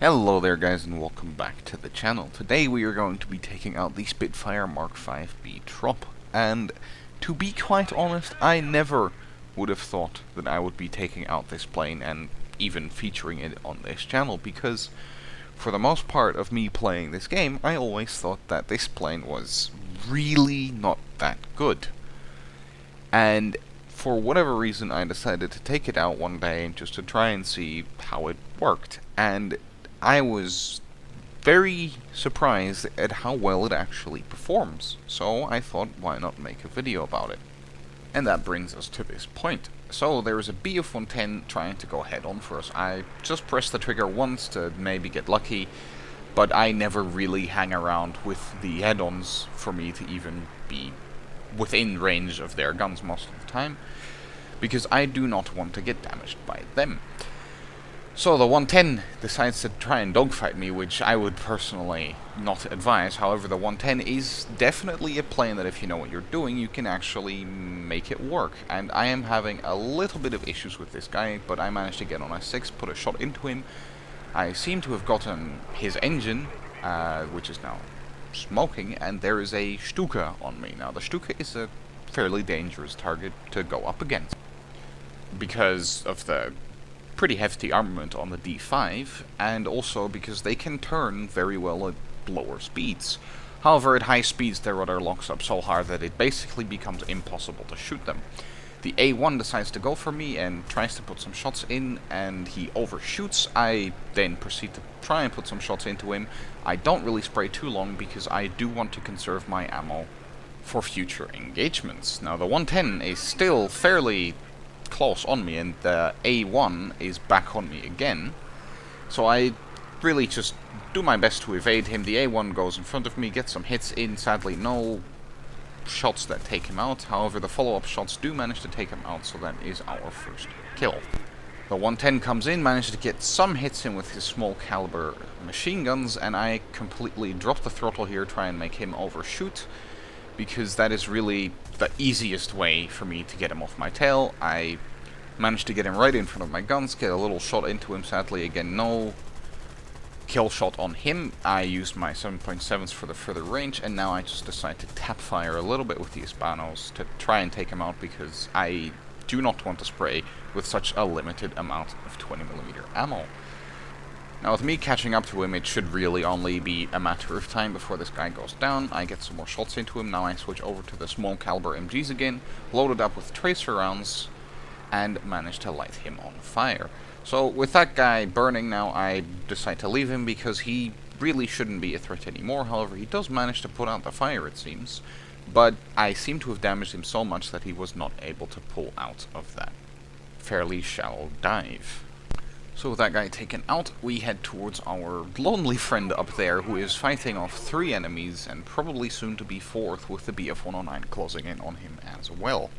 Hello there guys and welcome back to the channel. Today we are going to be taking out the Spitfire Mark 5B trop, and to be quite honest, I never would have thought that I would be taking out this plane and even featuring it on this channel, because for the most part of me playing this game, I always thought that this plane was really not that good. And for whatever reason I decided to take it out one day just to try and see how it worked, and I was very surprised at how well it actually performs, so I thought, why not make a video about it? And that brings us to this point. So there is a BF-110 trying to go head on for us. I just pressed the trigger once to maybe get lucky, but I never really hang around with the head-ons for me to even be within range of their guns most of the time, because I do not want to get damaged by them. So the 110 decides to try and dogfight me, which I would personally not advise. However, the 110 is definitely a plane that if you know what you're doing, you can actually make it work. And I am having a little bit of issues with this guy, but I managed to get on a 6, put a shot into him. I seem to have gotten his engine, which is now smoking, and there is a Stuka on me. Now, the Stuka is a fairly dangerous target to go up against, because of the pretty hefty armament on the D5, and also because they can turn very well at lower speeds. However, at high speeds their rudder locks up so hard that it basically becomes impossible to shoot them. The A1 decides to go for me and tries to put some shots in, and he overshoots. I then proceed to try and put some shots into him. I don't really spray too long because I do want to conserve my ammo for future engagements. Now, the 110 is still fairly close on me, and the A1 is back on me again, so I really just do my best to evade him. The A1 goes in front of me, gets some hits in, sadly no shots that take him out. However, the follow-up shots do manage to take him out, so that is our first kill. The 110 comes in, manages to get some hits in with his small caliber machine guns, and I completely drop the throttle here, try and make him overshoot, because that is really the easiest way for me to get him off my tail. I managed to get him right in front of my guns, get a little shot into him. Sadly, again, no kill shot on him. I used my 7.7s for the further range, and now I just decide to tap fire a little bit with the Hispanos to try and take him out, because I do not want to spray with such a limited amount of 20mm ammo. Now, with me catching up to him, it should really only be a matter of time before this guy goes down. I get some more shots into him. Now I switch over to the small caliber MGs again, loaded up with tracer rounds, and manage to light him on fire. So with that guy burning now, I decide to leave him because he really shouldn't be a threat anymore. However, he does manage to put out the fire, it seems, but I seem to have damaged him so much that he was not able to pull out of that fairly shallow dive. So with that guy taken out, we head towards our lonely friend up there, who is fighting off 3 enemies, and probably soon to be 4th, with the BF-109 closing in on him as well.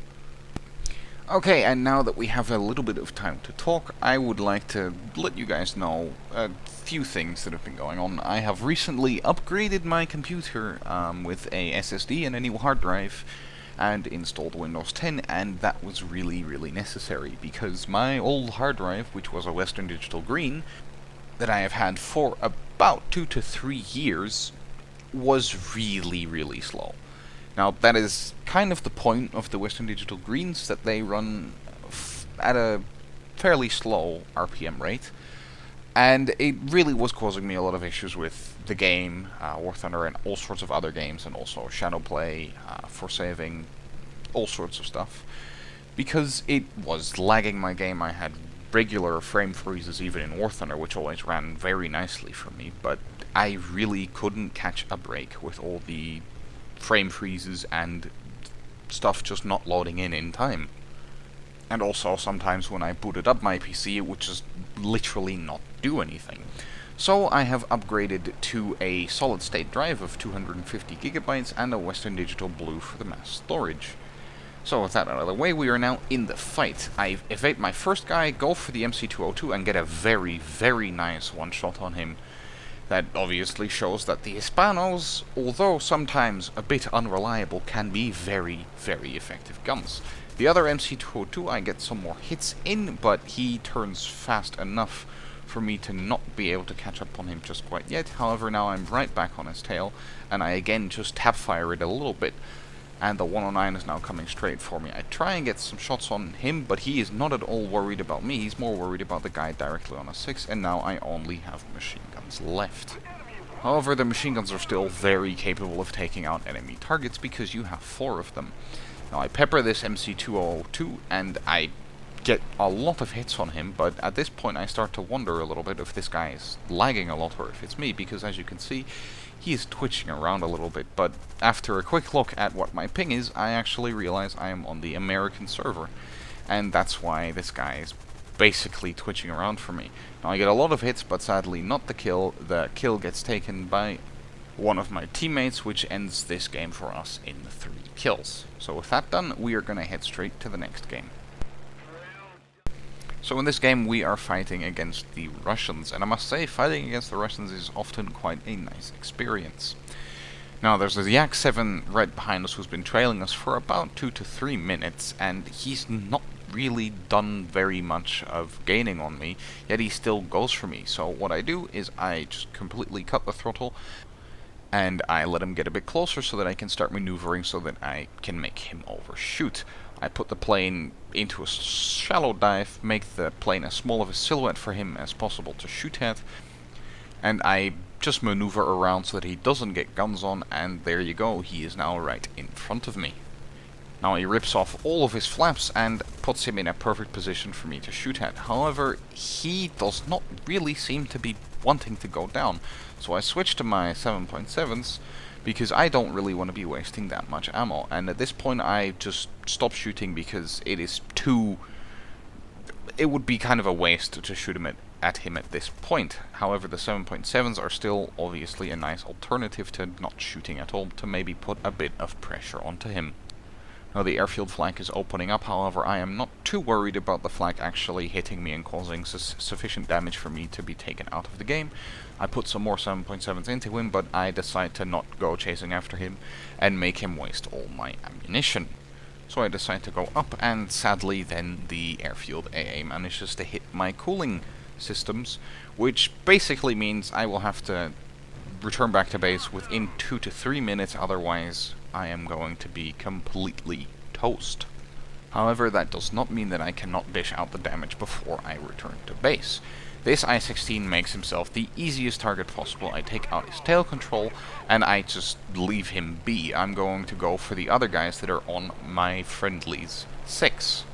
Okay, and now that we have a little bit of time to talk, I would like to let you guys know a few things that have been going on. I have recently upgraded my computer with a SSD and a new hard drive, and installed Windows 10, and that was really necessary, because my old hard drive, which was a Western Digital Green, that I have had for about 2 to 3 years, was really slow. Now, that is kind of the point of the Western Digital Greens, that they run at a fairly slow RPM rate, and it really was causing me a lot of issues with the game, War Thunder, and all sorts of other games, and also Shadowplay, for saving, all sorts of stuff, because it was lagging my game. I had regular frame freezes even in War Thunder, which always ran very nicely for me, but I really couldn't catch a break with all the frame freezes and stuff just not loading in time. And also, sometimes when I booted up my PC, it would just literally not do anything. So I have upgraded to a solid-state drive of 250 gigabytes and a Western Digital Blue for the mass storage. So with that out of the way, we are now in the fight. I evade my first guy, go for the MC202, and get a very nice one-shot on him. That obviously shows that the Hispanos, although sometimes a bit unreliable, can be very effective guns. The other MC202, I get some more hits in, but he turns fast enough for me to not be able to catch up on him just quite yet. However, now I'm right back on his tail, and I again just tap fire it a little bit, and the 109 is now coming straight for me. I try and get some shots on him, but he is not at all worried about me. He's more worried about the guy directly on a 6, and now I only have machine guns left. However, the machine guns are still very capable of taking out enemy targets because you have 4 of them. Now I pepper this MC202 and I get a lot of hits on him, but at this point I start to wonder a little bit if this guy is lagging a lot or if it's me, because as you can see, he is twitching around a little bit. But after a quick look at what my ping is, I actually realize I am on the American server, and that's why this guy is basically twitching around for me. Now I get a lot of hits, but sadly not the kill. The kill gets taken by one of my teammates, which ends this game for us in 3 kills. So with that done, we are going to head straight to the next game. So in this game we are fighting against the Russians, and I must say fighting against the Russians is often quite a nice experience. Now there's a Yak 7 right behind us who's been trailing us for about 2 to 3 minutes, and he's not really done very much of gaining on me, yet he still goes for me. So what I do is I just completely cut the throttle and I let him get a bit closer so that I can start maneuvering so that I can make him overshoot. I put the plane into a shallow dive, make the plane as small of a silhouette for him as possible to shoot at, and I just maneuver around so that he doesn't get guns on, and there you go, he is now right in front of me. Now he rips off all of his flaps and puts him in a perfect position for me to shoot at. However, he does not really seem to be wanting to go down, so I switch to my 7.7s because I don't really want to be wasting that much ammo, and at this point I just stop shooting because it would be kind of a waste to shoot him at him at this point. However, the 7.7s are still obviously a nice alternative to not shooting at all, to maybe put a bit of pressure onto him. Now the airfield flank is opening up, however I am not too worried about the flank actually hitting me and causing sufficient damage for me to be taken out of the game. I put some more 7.7s into him, but I decide to not go chasing after him and make him waste all my ammunition. So I decide to go up, and sadly then the airfield AA manages to hit my cooling systems, which basically means I will have to return back to base within 2 to 3 minutes, otherwise I am going to be completely toast. However, that does not mean that I cannot dish out the damage before I return to base. This I-16 makes himself the easiest target possible. I take out his tail control and I just leave him be. I'm going to go for the other guys that are on my friendly's 6.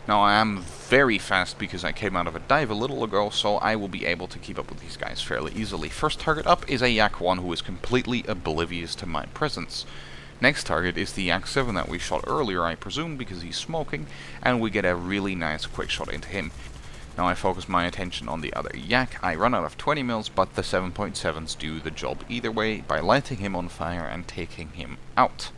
Now I am very fast because I came out of a dive a little ago, so I will be able to keep up with these guys fairly easily. First target up is a Yak 1 who is completely oblivious to my presence. Next target is the Yak 7 that we shot earlier, I presume, because he's smoking, and we get a really nice quick shot into him. Now I focus my attention on the other Yak. I run out of 20 mils, but the 7.7s do the job either way by lighting him on fire and taking him out.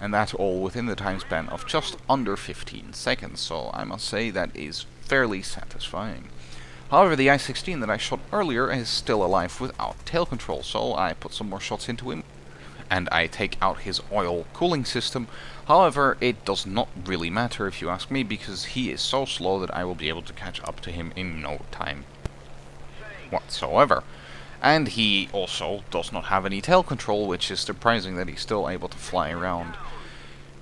And that all within the time span of just under 15 seconds, so I must say that is fairly satisfying. However, the I-16 that I shot earlier is still alive without tail control, so I put some more shots into him, and I take out his oil cooling system. However, it does not really matter if you ask me, because he is so slow that I will be able to catch up to him in no time whatsoever. And he also does not have any tail control, which is surprising that he's still able to fly around,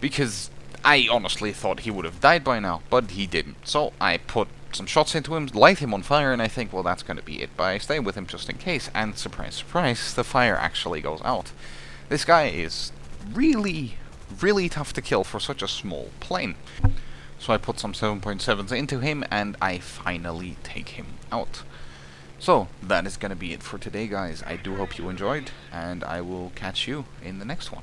because I honestly thought he would have died by now, but he didn't. So I put some shots into him, light him on fire, and I think, well, that's going to be it, but I stay with him just in case, and surprise, surprise, the fire actually goes out. This guy is really, really tough to kill for such a small plane. So I put some 7.7s into him, and I finally take him out. So, that is going to be it for today, guys. I do hope you enjoyed, and I will catch you in the next one.